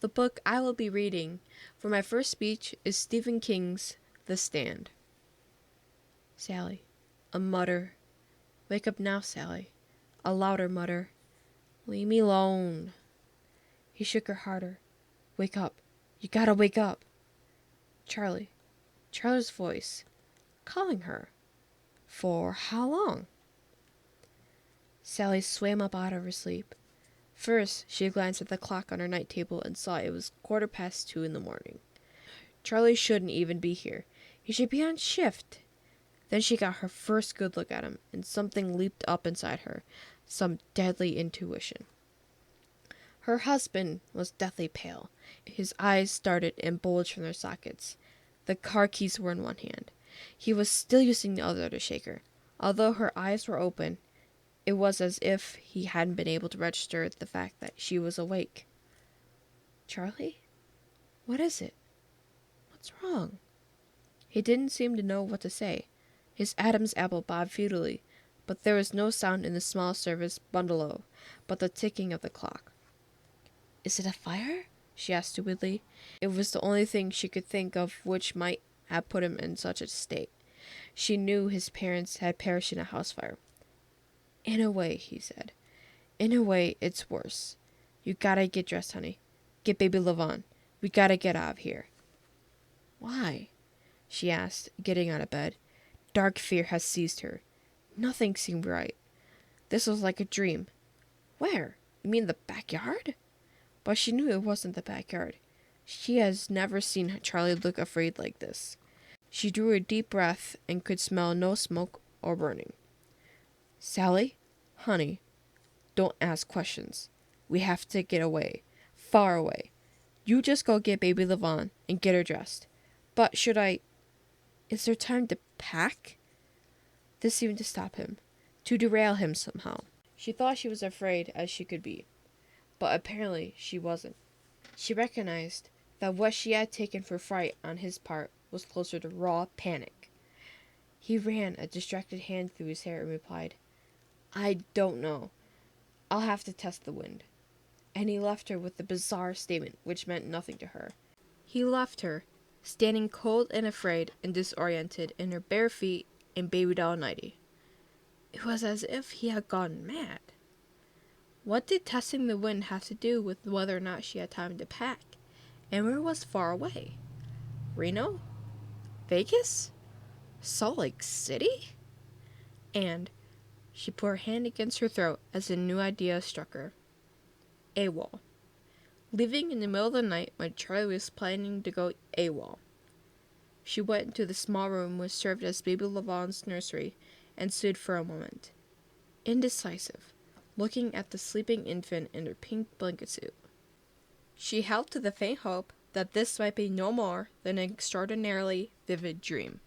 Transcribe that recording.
The book I will be reading for my first speech is Stephen King's The Stand. Sally. A mutter. Wake up now, Sally. A louder mutter. Leave me alone. He shook her harder. Wake up. You gotta wake up. Charlie. Charlie's voice. Calling her. For how long? Sally swam up out of her sleep. First, she glanced at the clock on her night table and saw it was 2:15 in the morning. Charlie shouldn't even be here. He should be on shift. Then she got her first good look at him, and something leaped up inside her, some deadly intuition. Her husband was deathly pale. His eyes started and bulged from their sockets. The car keys were in one hand. He was still using the other to shake her. Although her eyes were open, it was as if he hadn't been able to register the fact that she was awake. Charlie? What is it? What's wrong? He didn't seem to know what to say. His Adam's apple bobbed futilely, but there was no sound in the small service bungalow but the ticking of the clock. Is it a fire? She asked stupidly. It was the only thing she could think of which might have put him in such a state. She knew his parents had perished in a house fire. In a way, he said. In a way, it's worse. You gotta get dressed, honey. Get baby Levon. We gotta get out of here. Why? She asked, getting out of bed. Dark fear had seized her. Nothing seemed right. This was like a dream. Where? You mean the backyard? But she knew it wasn't the backyard. She has never seen Charlie look afraid like this. She drew a deep breath and could smell no smoke or burning. Sally? Honey, don't ask questions. We have to get away. Far away. You just go get baby Levon and get her dressed. But should I... Is there time to pack? This seemed to stop him, to derail him somehow. She thought she was afraid as she could be, but apparently she wasn't. She recognized that what she had taken for fright on his part was closer to raw panic. He ran a distracted hand through his hair and replied, I don't know. I'll have to test the wind. And he left her with the bizarre statement which meant nothing to her. He left her, standing cold and afraid and disoriented in her bare feet and baby doll nightie. It was as if he had gone mad. What did testing the wind have to do with whether or not she had time to pack? And where was far away? Reno? Vegas? Salt Lake City? And she put her hand against her throat as a new idea struck her. AWOL. Leaving in the middle of the night when Charlie was planning to go AWOL. She went into the small room which served as baby Levon's nursery and stood for a moment, indecisive, looking at the sleeping infant in her pink blanket suit. She held to the faint hope that this might be no more than an extraordinarily vivid dream.